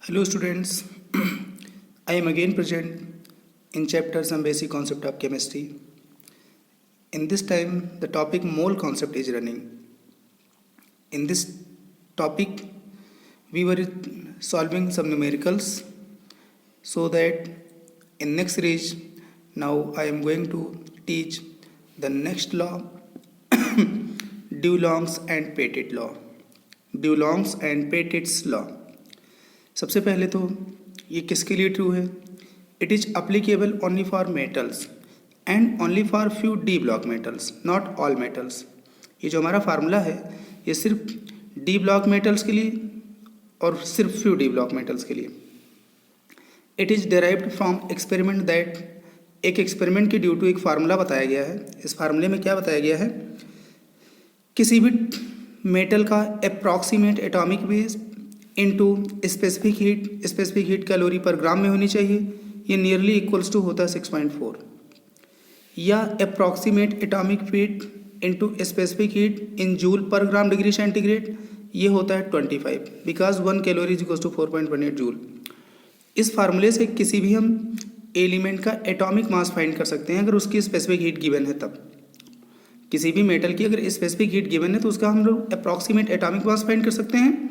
Hello students, I am again present in chapter Some Basic Concept of Chemistry. In this time the topic mole concept is running. In this topic we were solving some numericals so that in next series now I am going to teach the next law Dulong's and Petit's law. Dulong's and Petit's law. सबसे पहले तो ये किसके लिए true है? It is applicable only for metals and only for few D block metals, not all metals. ये जो हमारा फार्मूला है ये सिर्फ डी ब्लॉक मेटल्स के लिए और सिर्फ फ्यू डी ब्लॉक मेटल्स के लिए. It is derived from experiment that, एक एक्सपेरिमेंट के ड्यू टू एक फार्मूला बताया गया है. इस फार्मूले में क्या बताया गया है? किसी भी मेटल का approximate atomic weight into specific heat calorie पर ग्राम में होनी चाहिए. ये नियरली इक्वल्स टू होता है 6.4. या approximate atomic weight into specific heat in joule पर ग्राम डिग्री सेंटीग्रेड, ये होता है 25 because 1 calorie is equals to 4.18 joule. इस फार्मूले से किसी भी हम एलिमेंट का एटॉमिक मास फाइंड कर सकते हैं अगर उसकी स्पेसिफिक हीट गिवन है. तब किसी भी मेटल की अगर स्पेसिफिक हीट गिवन है तो उसका हम लोग अप्रॉक्सीमेट एटॉमिक मास फाइंड कर सकते हैं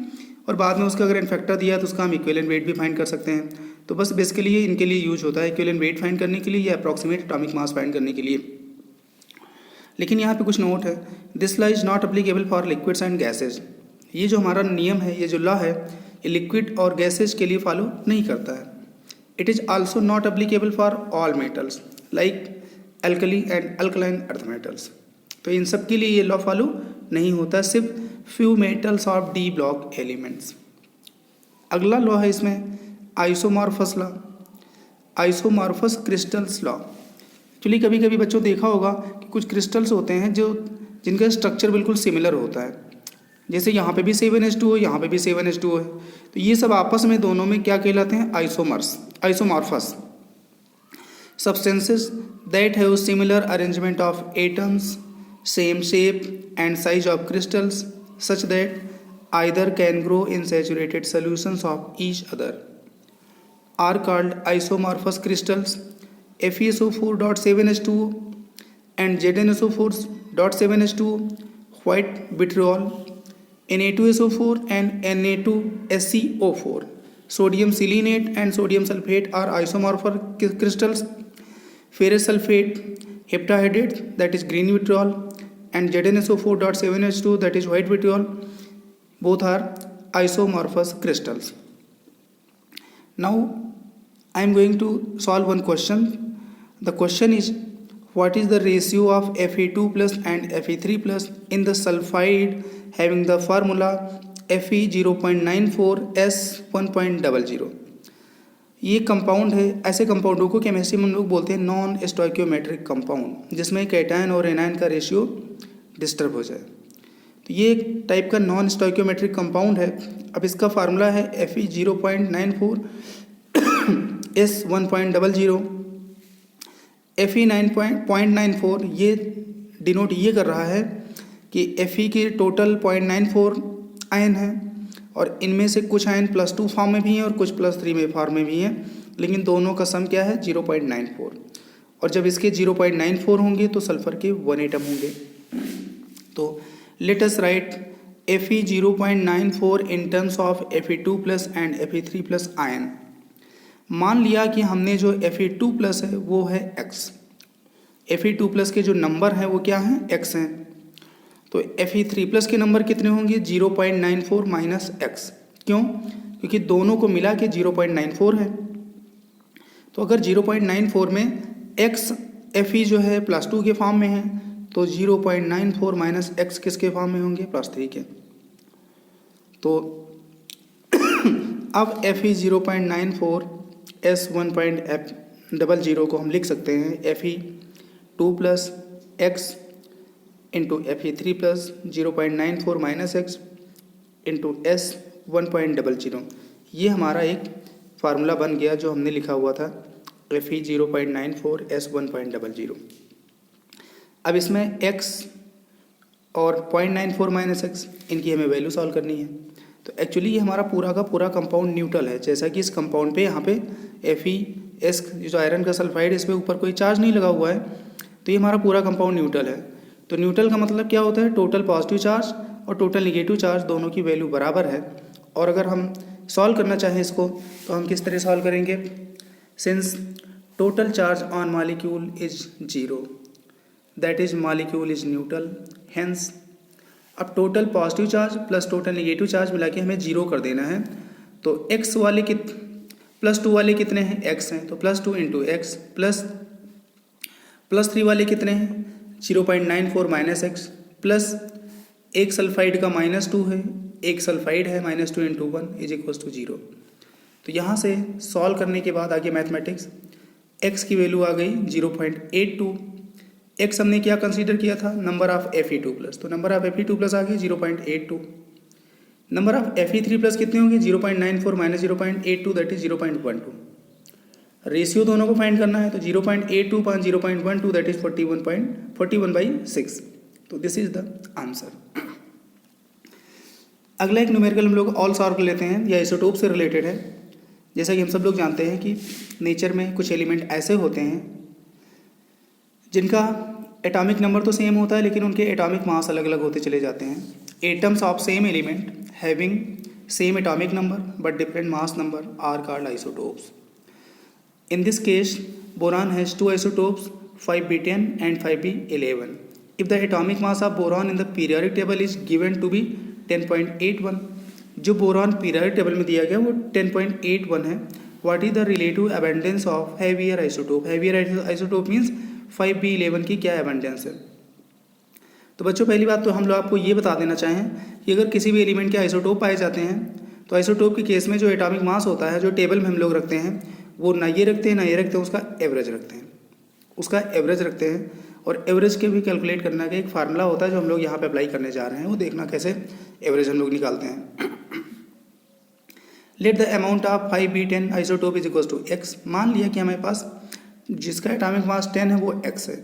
और बाद में उसका अगर इन्फेक्टर दिया है तो उसका हम इक्विवेलेंट वेट भी फाइंड कर सकते हैं. तो बस बेसिकली ये इनके लिए यूज होता है, इक्विवेलेंट वेट फाइंड करने के लिए या अप्रॉक्सीमेट एटॉमिक मास फाइंड करने के लिए. लेकिन यहाँ पे कुछ नोट है. This law is not applicable for liquids and gases. ये जो हमारा नियम है, ये जो लॉ है, ये लिक्विड और गैसेज के लिए फॉलो नहीं करता है. It is also not applicable for all metals like alkali and alkaline earth metals. तो इन सब के लिए ये लॉ फॉलो नहीं होता, सिर्फ few metals of D block elements. अगला लॉ है इसमें isomorphous law, isomorphous crystals law. Actually कभी कभी बच्चों देखा होगा कि कुछ क्रिस्टल्स होते हैं जो जिनका स्ट्रक्चर बिल्कुल सिमिलर होता है. जैसे यहाँ पे भी 7H2 है, यहाँ पे भी 7H2 है. तो ये सब आपस में दोनों में क्या कहलाते हैं? Isomorphous. Substances that have similar arrangement of atoms, same shape and size of crystals such that either can grow in saturated solutions of each other are called isomorphous crystals. FeSO4.7H2 and ZnSO4.7H2, white vitriol, Na2SO4 and Na2SiO4, sodium selenate and sodium sulfate are isomorphous crystals. Ferrous sulfate, heptahydrate, that is green vitriol, and ZnSO4.7H2, that is white vitriol, both are isomorphous crystals. Now I am going to solve one question. The question is, what is the ratio of Fe2 plus and Fe3 plus in the sulfide having the formula Fe 0.94 S 1.00. ये compound है. ऐसे कंपाउंडों को chemistry में हम लोग बोलते हैं non stoichiometric compound, जिसमें कैटायन और एनायन का रेशियो डिस्टर्ब हो जाए. तो ये एक टाइप का नॉन स्टोइकियोमेट्रिक कंपाउंड है. अब इसका फार्मूला है Fe 0.94 S 1.00. Fe 9.94 ये डिनोट ये कर रहा है कि Fe के टोटल 0.94 आयन है और इनमें से कुछ आयन +2 फॉर्म में भी हैं और कुछ +3 में फॉर्म में भी हैं, लेकिन दोनों का सम क्या है? 0.94. और जब इसके 0.94 होंगे तो सल्फर के 1 एटम होंगे. तो let us right Fe 0.94 in terms of Fe2 plus and Fe3 plus ion. मान लिया कि हमने जो Fe2 प्लस है वो है x. Fe2 प्लस के जो नंबर हैं वो क्या हैं? x हैं. तो Fe3 प्लस के नंबर कितने होंगे? 0.94 माइनस x. क्यों? क्योंकि दोनों को मिला के 0.94 है. तो अगर 0.94 में x Fe जो है +2 के फॉर्म में है तो 0.94 माइनस x किसके फॉर्म में होंगे? +3 के. तो अब Fe 0.94 S 1.00 को हम लिख सकते हैं Fe2 plus x into Fe3 plus 0.94 minus x into S 1.00. ये हमारा एक फार्मूला बन गया जो हमने लिखा हुआ था Fe 0.94 S 1.00. अब इसमें x और 0.94 माइनस x इनकी हमें वैल्यू सॉल्व करनी है. तो एक्चुअली ये हमारा पूरा का पूरा कंपाउंड न्यूट्रल है, जैसा कि इस कंपाउंड पे यहाँ पे FeS जो आयरन का सल्फाइड, इस पर ऊपर कोई चार्ज नहीं लगा हुआ है, तो ये हमारा पूरा कंपाउंड न्यूट्रल है। तो न्यूट्रल का मतलब क्या होता है, टोटल पॉजिटिव चार्ज और टोटल निगेटिव चार्ज दोनों की वैल्यू बराबर है। और अगर हम सॉल्व करना चाहें इसको तो हम किस तरह सॉल्व करेंगे, since total charge on molecule is 0 that is molecule is neutral, hence अब total positive charge plus total negative charge मिला के हमें 0 कर देना है। तो x वाले +2 वाले कितने हैं, x हैं, तो +2 इंटू एक्स प्लस 3 वाले कितने हैं 0.94 - x प्लस एक सल्फाइड का -2 है, एक सल्फाइड है -2 इंटू 1 इज इक्वल्स टू 0। तो यहाँ से सॉल्व करने के बाद आगे मैथमेटिक्स, x की वैल्यू आ गई 0.82। x हमने क्या कंसीडर किया था, नंबर ऑफ Fe2+, तो नंबर ऑफ Fe2+ आ गई 0.82। नंबर ऑफ Fe3+ कितने होंगे 0.94 - 0.82 दैट इज 0.12। रेशियो दोनों को फाइंड करना है, तो 0.82 / 0.12 दैट इज 41/6। तो दिस इज द आंसर। अगला एक न्यूमेरिकल हम लोग ऑल सॉल्व कर लेते हैं, या आइसोटोप से रिलेटेड है। जैसा कि हम सब लोग जानते हैं कि नेचर में कुछ एलिमेंट ऐसे होते हैं जिनका एटॉमिक नंबर तो सेम होता है, लेकिन उनके एटॉमिक मास अलग अलग होते चले जाते हैं। Atoms of same element having same atomic number but different mass number are called isotopes. In this case, boron has 2 isotopes, 5b10 and 5b11. If the atomic mass of boron in the periodic table is given to be 10.81, जो boron periodic table में दिया गया वो 10.81 है। What is the relative abundance of heavier isotope? Heavier isotope means 5b11 की क्या abundance है। तो बच्चों पहली बात तो हम लोग आपको ये बता देना चाहें कि अगर किसी भी एलिमेंट के आइसोटोप पाए जाते हैं तो आइसोटोप के केस में जो एटॉमिक मास होता है, जो टेबल में हम लोग रखते हैं, वो ना ये रखते हैं ना ये रखते हैं, उसका एवरेज रखते हैं। और एवरेज के भी कैलकुलेट करने का एक फार्मूला होता है जो हम लोग यहाँ पे अप्लाई करने जा रहे हैं, वो देखना कैसे एवरेज हम लोग निकालते हैं। Let the amount of 5b10 isotope is equal to x। मान लिया कि हमारे पास जिसका एटॉमिक मास 10 है वो x है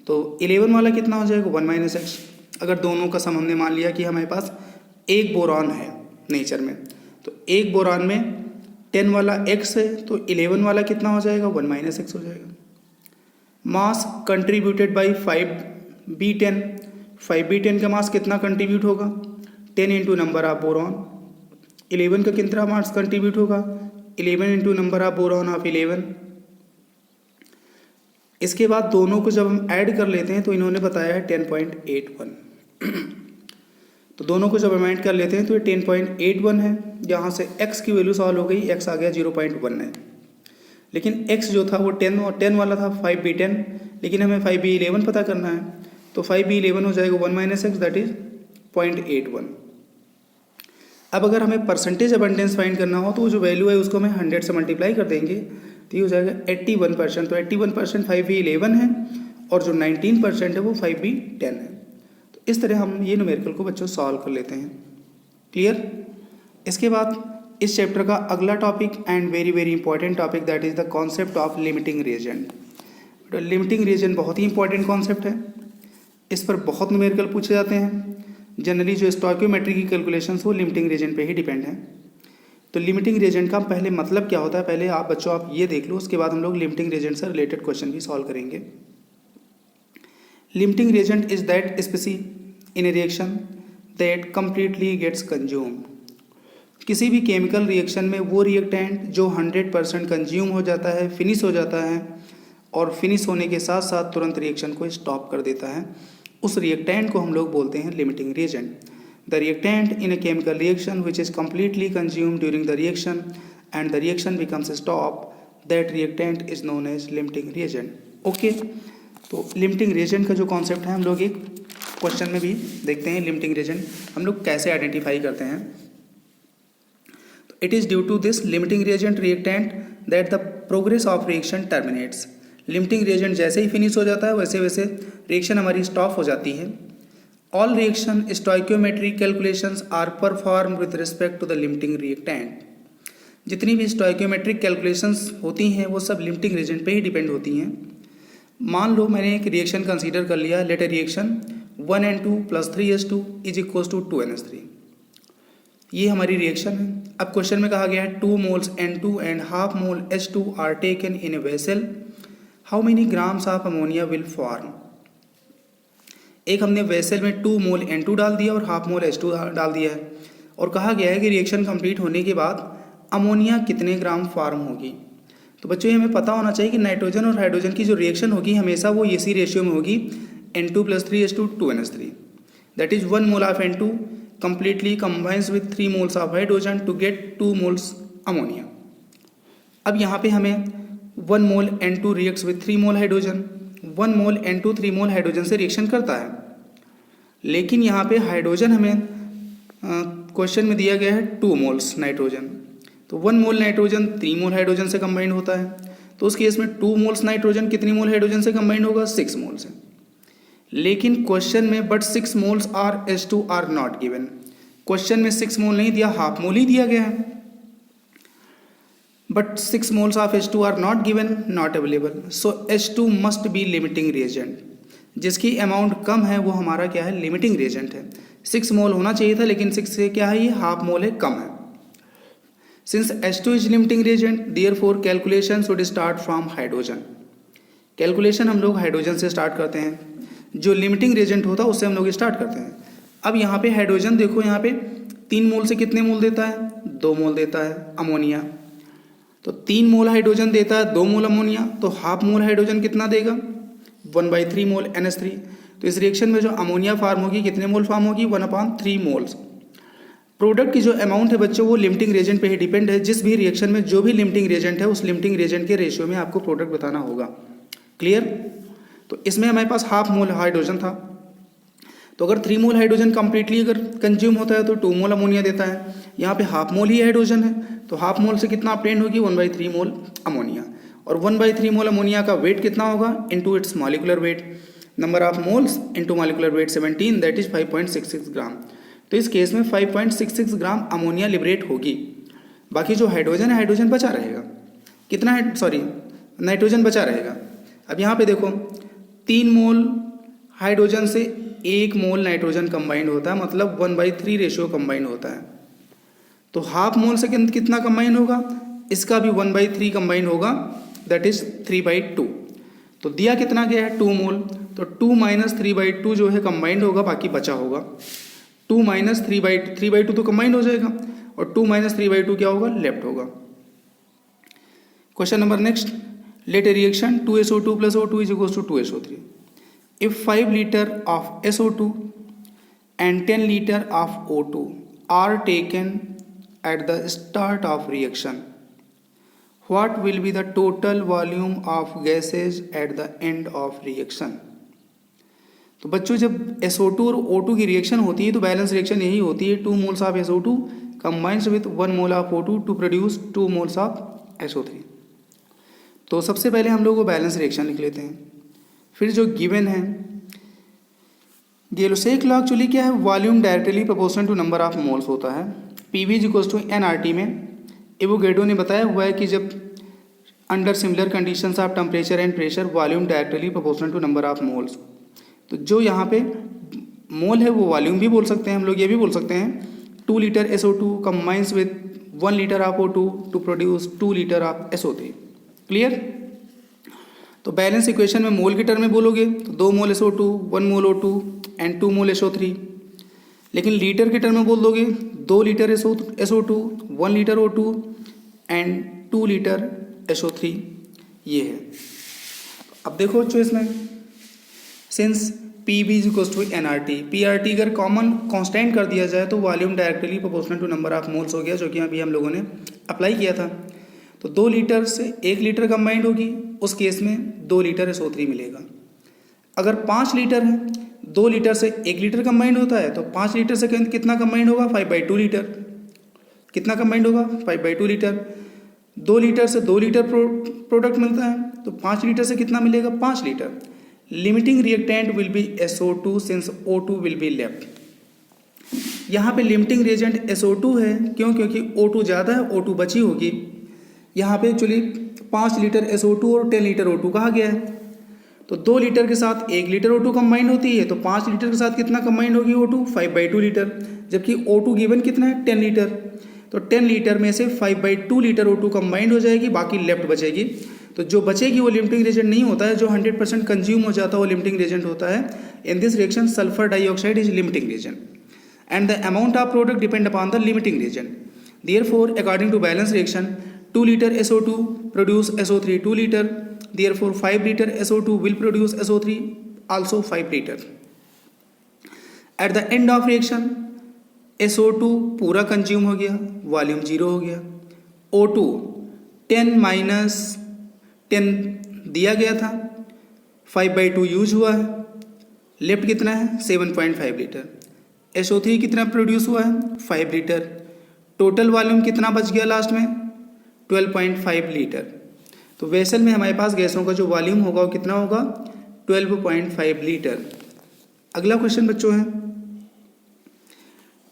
तो 11 वाला कितना हो जाएगा 1 - x। अगर दोनों का सम हमने मान लिया कि हमारे पास एक बोरॉन है नेचर में, तो एक बोरॉन में 10 वाला x है तो 11 वाला कितना हो जाएगा 1 - x हो जाएगा। मास कंट्रीब्यूटेड बाई 5b10, 5b10 का मास कितना कंट्रीब्यूट होगा 10 इंटू नंबर ऑफ बोरॉन। 11 का कितना मास कंट्रीब्यूट होगा 11 into number of boron of 11। इसके बाद दोनों को जब हम ऐड कर लेते हैं तो इन्होंने बताया है 10.81 तो दोनों को जब हम ऐड कर लेते हैं तो ये 10.81 है। यहाँ से x की वैल्यू सॉल्व हो गई, x आ गया 0.1 है, लेकिन x जो था वो 10 और 10 वाला था 5b10, लेकिन हमें 5b11 पता करना है, तो 5b11 हो जाएगा 1 - x दैट इज 0.81। अब अगर हमें परसेंटेज अबंडेंस फाइंड करना हो तो जो वैल्यू है उसको हमें 100 से मल्टीप्लाई कर देंगे तो ये हो जाएगा 81%। तो 81% 5b11 है और जो 19% है वो 5b10 है। तो इस तरह हम ये न्यूमेरिकल को बच्चों सॉल्व कर लेते हैं। क्लियर। इसके बाद इस चैप्टर का अगला topic and very very important topic that is the concept of limiting reagent. Limiting reagent बहुत ही इंपॉर्टेंट कॉन्सेप्ट है, इस पर बहुत न्यूमेरिकल पूछे जाते हैं। जनरली जो स्टोइकियोमेट्री की कैलकुलेशंस वो लिमिटिंग रिएजेंट पे ही डिपेंड है। तो लिमिटिंग रिएजेंट का पहले मतलब क्या होता है, पहले आप बच्चों आप ये देख लो, उसके बाद हम लोग लिमिटिंग रिएजेंट से रिलेटेड क्वेश्चन भी सॉल्व करेंगे। Limiting reagent is that species in a reaction that completely gets consumed. किसी भी केमिकल रिएक्शन में वो रिएक्टेंट जो 100% कंज्यूम हो जाता है, फिनिश हो जाता है और फिनिश होने के साथ साथ तुरंत रिएक्शन को स्टॉप कर देता है, उस रिएक्टेंट को हम लोग बोलते हैं limiting reagent. The reactant in a chemical reaction which is completely consumed during the reaction and the reaction becomes stop, that reactant is known as limiting reagent. Okay, तो लिमिटिंग रिएजेंट का जो concept है हम लोग एक question में भी देखते हैं। लिमिटिंग रिएजेंट हम लोग कैसे आइडेंटिफाई करते हैं। It is due to this limiting reagent reactant that the progress of reaction terminates। Limiting reagent जैसे ही फिनिश हो जाता है वैसे वैसे रिएक्शन हमारी स्टॉप हो जाती है। All reaction stoichiometric calculations are perform with respect to the limiting reactant. जितनी भी स्टोइकियोमेट्रिक कैलकुलेशंस होती हैं वो सब लिमिटिंग रिएजेंट पे ही डिपेंड होती हैं। मान लो मैंने एक रिएक्शन कंसीडर कर लिया, let a reaction 1N2 + 3H2 is equals to 2NH3। ये हमारी रिएक्शन है। अब क्वेश्चन में कहा गया है 2 moles N2 and half mole H2 are taken in a vessel. How many grams of ammonia will form? एक हमने वेसल में 2 मोल N2 डाल दिया और हाफ मोल H2 डाल दिया है और कहा गया है कि रिएक्शन कंप्लीट होने के बाद अमोनिया कितने ग्राम फॉर्म होगी। तो बच्चों ये हमें पता होना चाहिए कि नाइट्रोजन और हाइड्रोजन की जो रिएक्शन होगी हमेशा वो इसी रेशियो में होगी N2 + 3:2 2NH3। That is 1 mole of N2 completely combines with 3 moles of hydrogen to get 2 moles ammonia. अब यहाँ पे हमें 1 मोल N2 reacts with 3 mole hydrogen, 1 mole N2 3 mole hydrogen से रिएक्शन करता है, लेकिन यहाँ पे हाइड्रोजन हमें क्वेश्चन में दिया गया है 2 मोल्स नाइट्रोजन। तो 1 मोल नाइट्रोजन 3 मोल हाइड्रोजन से कंबाइंड होता है, तो उस केस में 2 मोल्स नाइट्रोजन कितनी मोल हाइड्रोजन से कंबाइंड होगा 6 मोल से। लेकिन क्वेश्चन में but 6 moles are H2 are not given, question में 6 मोल नहीं दिया, हाफ मोल ही दिया गया है। But 6 moles of H2 are not given, not available, so H2 must be limiting reagent. जिसकी अमाउंट कम है वो हमारा क्या है, लिमिटिंग रिएजेंट है। 6 मोल होना चाहिए था लेकिन 6 से क्या है, ये हाफ मोल है, कम है। Since H2 is limiting reagent therefore calculation should start from hydrogen. Calculation हम लोग हाइड्रोजन से स्टार्ट करते हैं, जो लिमिटिंग रिएजेंट होता है उससे हम लोग स्टार्ट करते हैं। अब यहाँ पे हाइड्रोजन देखो, यहाँ पे 3 मोल से कितने मोल देता है, 2 मोल देता है अमोनिया। तो 3 मोल हाइड्रोजन देता है 2 मोल अमोनिया, तो हाफ मोल हाइड्रोजन कितना देगा 1/3 मोल NH3। तो इस रिएक्शन में जो अमोनिया फार्म होगी कितने मोल फार्म होगी 1/3 मोल्स। प्रोडक्ट की जो अमाउंट है बच्चों वो लिमिटिंग रिएजेंट पे ही डिपेंड है। जिस भी रिएक्शन में जो भी लिमिटिंग रिएजेंट है उस लिमिटिंग रिएजेंट के रेशियो में आपको प्रोडक्ट बताना होगा। क्लियर। तो इसमें हमारे पास हाफ मोल हाइड्रोजन था, तो अगर 3 मोल हाइड्रोजन कंप्लीटली अगर कंज्यूम होता है तो 2 मोल अमोनिया देता है। यहाँ पे हाफ मोल ही हाइड्रोजन है, तो हाफ मोल से कितना ऑब्टेन होगी 1/3 मोल अमोनिया। और 1/3 मोल अमोनिया का वेट कितना होगा into its molecular weight, number of moles into molecular weight 17, that is 5.66 ग्राम। तो इस केस में 5.66 ग्राम अमोनिया लिबरेट होगी। बाकी जो हाइड्रोजन है हाइड्रोजन बचा रहेगा, कितना है, सॉरी नाइट्रोजन बचा रहेगा। अब यहाँ पे देखो 3 मोल हाइड्रोजन से 1 मोल नाइट्रोजन कंबाइंड होता है, मतलब 1/3 रेशियो कंबाइंड होता है। तो हाफ मोल से कितना कंबाइंड होगा, इसका भी 1/3 कंबाइंड होगा, दैट इज 3/2। तो दिया कितना गया है 2 मोल, तो 2 - 3/2 जो है कंबाइंड होगा, बाकी बचा होगा 2 - 3/2 तो कंबाइंड हो जाएगा और 2 - 3/2 क्या होगा, लेफ्ट होगा। Question number next, let a reaction 2SO2 + O2 = 2SO3। If 5 liter of SO2 and 10 liter of O2 are taken at the start of reaction, what will be the total volume of gases at the end of reaction? तो बच्चों जब SO2 और O2 की reaction होती है तो balance reaction यही होती है, 2 moles of SO2 combines with 1 mole of O2 to produce 2 moles of SO3। तो सबसे पहले हम लोग वो बैलेंस रिएक्शन लिख लेते हैं, फिर जो गिवन है गेलो-सेक लॉ एक्चुअली क्या है, volume directly proportional to number of moles होता है। PV = nRT में एवोगैड्रो ने बताया हुआ है कि जब under similar conditions of temperature and pressure volume directly proportional to number of moles. तो जो यहाँ पे मोल है वो वॉल्यूम भी बोल सकते हैं हम लोग, ये भी बोल सकते हैं 2 liter SO2 combines with 1 liter of O2 to produce 2 liter of SO3। Clear. तो बैलेंस इक्वेशन में मोल की टर्म में बोलोगे तो 2 मोल SO2 1 mole O2 and 2 mole SO3, लेकिन लीटर के टर्म में बोल दोगे 2 litre SO2 1 litre O2 and 2 litre SO3, ये है। अब देखो बच्चों इसमें सिंस PV = nRT, PRT अगर कॉमन कांस्टेंट कर दिया जाए तो volume directly proportional to number of moles हो गया, जो कि अभी हम लोगों ने अप्लाई किया था। तो 2 लीटर से 1 लीटर कंबाइंड होगी, उस केस में 2 लीटर SO3 मिलेगा। अगर 5 लीटर है, 2 लीटर से 1 लीटर कंबाइंड होता है, तो 5 लीटर से कितना कंबाइंड होगा 5/2 लीटर। कितना कंबाइंड होगा 5/2 लीटर। 2 लीटर से 2 लीटर प्रोडक्ट मिलता है, तो 5 लीटर से कितना मिलेगा 5 litre. Limiting reactant will be SO2 since O2 will be left. यहाँ पे लिमिटिंग रिएजेंट SO2 है, क्यों, क्योंकि O2 ज़्यादा है, O2 बची होगी। यहाँ पे एक्चुअली 5 लीटर SO2 और 10 लीटर O2 कहा गया है, तो 2 लीटर के साथ 1 लीटर O2 कंबाइंड होती है, तो 5 लीटर के साथ कितना कंबाइंड होगी O2? 5/2 लीटर। जबकि O2 गिवन कितना है? 10 लीटर। तो 10 लीटर में से 5/2 लीटर O2 कंबाइंड हो जाएगी, बाकी लेफ्ट बचेगी। तो जो बचेगी वो लिमिटिंग रेजेंट नहीं होता है, जो 100% कंज्यूम हो जाता है वो लिमिटिंग रेजेंट होता है। In this reaction sulphur dioxide is limiting reagent and the amount of product depend upon the limiting reagent. Therefore according to balance reaction 2 liter SO2 produce SO3 2 liter, therefore 5 liter SO2 will produce SO3 also 5 liter. At the end of reaction SO2 पूरा consume हो गया, volume 0 हो गया। O2 10 minus 10 दिया गया था, 5/2 use हुआ है, लेफ्ट कितना है? 7.5 लीटर। SO3 कितना प्रोड्यूस हुआ है? 5 लीटर। टोटल वॉल्यूम कितना बच गया लास्ट में? 12.5 लीटर। तो वेसल में हमारे पास गैसों का जो वॉल्यूम होगा वो कितना होगा? 12.5 लीटर। अगला क्वेश्चन बच्चों है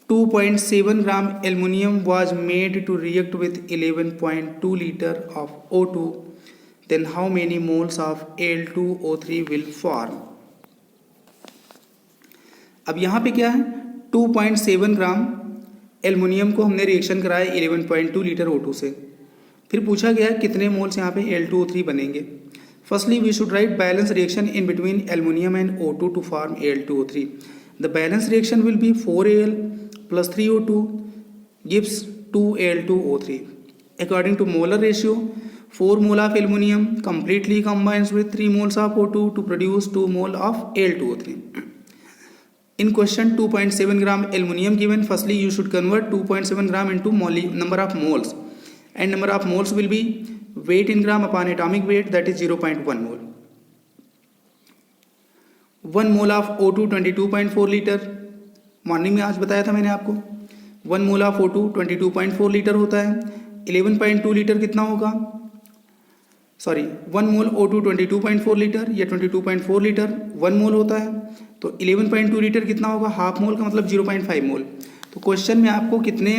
2.7 gram aluminium was made to react with 11.2 litre of O2, then how many moles of Al2O3 will form. अब यहाँ पे क्या है? 2.7 ग्राम एल्युमिनियम को हमने रिएक्शन कराया 11.2 लीटर O2 से। फिर पूछा गया कितने मोल्स यहाँ पे Al2O3 बनेंगे। Firstly we should write balance reaction in between aluminium and O2 to form Al2O3। The balance reaction will be 4Al plus 3O2 gives 2Al2O3। According to molar ratio, 4 mole of aluminium completely combines with 3 moles of O2 to produce 2 mole of Al2O3. In question 2.7 gram aluminium given, firstly you should convert 2.7 gram into number of moles, and number of moles will be weight in gram upon atomic weight, that is 0.1 mole. 1 mole of O2 22.4 litre. Morning में आज बताया था मैंने आपको 1 mole of O2 22.4 litre होता है। 11.2 litre कितना होगा? सॉरी 1 मोल O2 22.4 लीटर या 22.4 लीटर 1 मोल होता है, तो 11.2 लीटर कितना होगा? हाफ मोल का मतलब 0.5 मोल। तो क्वेश्चन में आपको कितने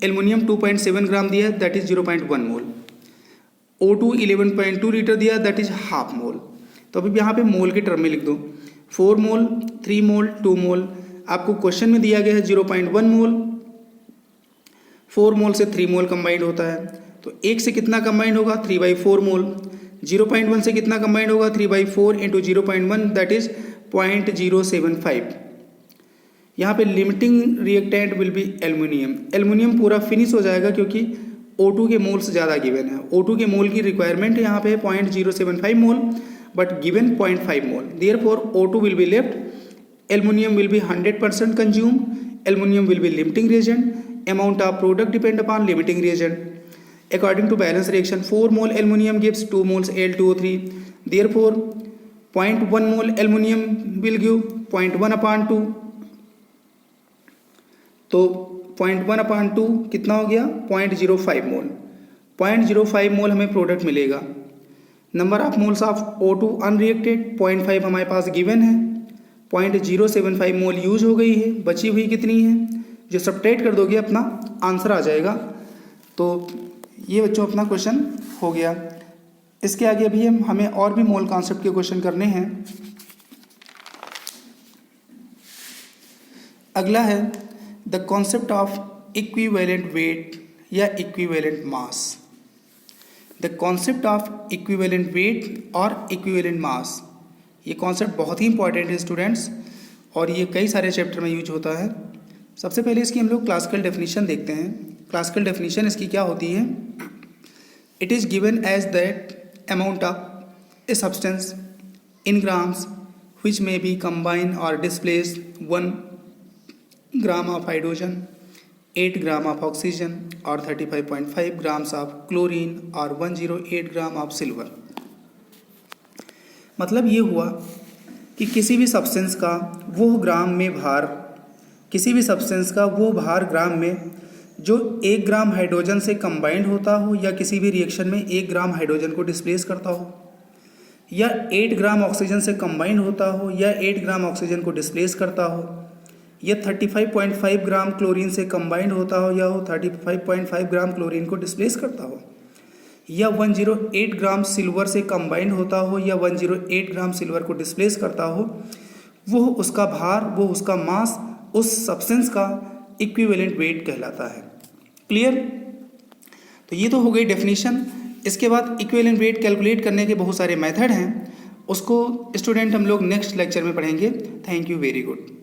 एल्युमिनियम 2.7 ग्राम दिया है, that is 0.1 mole. O2 11.2 litre दिया, दैट इज हाफ मोल। तो अभी यहाँ पे मोल के टर्म में लिख दो, 4 मोल 3 मोल 2 मोल। आपको क्वेश्चन में दिया गया है 0.1 मोल, 4 मोल से 3 मोल कंबाइंड होता है, तो 1 से कितना कंबाइंड होगा? 3/4 मोल। 0.1 से कितना कंबाइंड होगा? 3/4 इंटू 0.1 दैट इज 0.075। यहाँ पे limiting reactant will be aluminium. Aluminium पूरा फिनिश हो जाएगा क्योंकि O2 के मोल्स ज़्यादा गिवन है। O2 के मोल की रिक्वायरमेंट यहाँ पे 0.075 mole but given 0.5 mole, therefore O2 will be left, aluminum will be 100% consumed, aluminum will be limiting reagent, amount of product depend upon limiting reagent. According to balance reaction 4 mole aluminum gives 2 moles Al2O3, therefore 0.1 mole aluminum will give 0.1 upon 2, तो 0.1 upon 2 कितना हो गया? 0.05 मोल। 0.05 मोल हमें product मिलेगा। Number of moles of O2 unreacted 0.5 हमारे पास given है, 0.075 मोल use हो गई है, बची हुई कितनी है? जो सब्ट्रैक्ट कर दोगे अपना आंसर आ जाएगा। तो ये बच्चों अपना क्वेश्चन हो गया। इसके आगे अभी हमें और भी मोल कॉन्सेप्ट के क्वेश्चन करने हैं। अगला है the concept of equivalent weight या equivalent mass. The concept of equivalent weight और इक्विवेलेंट मास, ये कॉन्सेप्ट बहुत ही इंपॉर्टेंट है स्टूडेंट्स, और ये कई सारे चैप्टर में यूज होता है। सबसे पहले इसकी हम लोग क्लासिकल डेफिनेशन देखते हैं। क्लासिकल डेफिनेशन इसकी क्या होती है? It is given as that amount of a substance in grams which may be combine or displace 1 gram of hydrogen, 8 gram of oxygen और 35.5 ग्राम्स ऑफ क्लोरीन और 108 ग्राम ऑफ सिल्वर। मतलब ये हुआ कि किसी भी सब्सटेंस का वो ग्राम में भार, किसी भी सब्सटेंस का वो भार ग्राम में जो 1 ग्राम हाइड्रोजन से कंबाइंड होता हो या किसी भी रिएक्शन में 1 ग्राम हाइड्रोजन को डिस्प्लेस करता हो, या 8 ग्राम ऑक्सीजन से कंबाइंड होता हो या 8 ग्राम ऑक्सीजन को डिस्प्लेस करता हो, या 35.5 ग्राम क्लोरीन से कंबाइंड होता हो या वो 35.5 ग्राम क्लोरीन को डिस्प्लेस करता हो, या 108 ग्राम सिल्वर से कंबाइंड होता हो या 108 ग्राम सिल्वर को डिस्प्लेस करता हो, वो उसका भार, वो उसका मास उस सब्सटेंस का इक्विवेलेंट वेट कहलाता है। क्लियर? तो ये तो हो गई डेफिनेशन। इसके बाद इक्विवेलेंट वेट कैलकुलेट करने के बहुत सारे मेथड हैं, उसको स्टूडेंट हम लोग नेक्स्ट लेक्चर में पढ़ेंगे। Thank you, very good.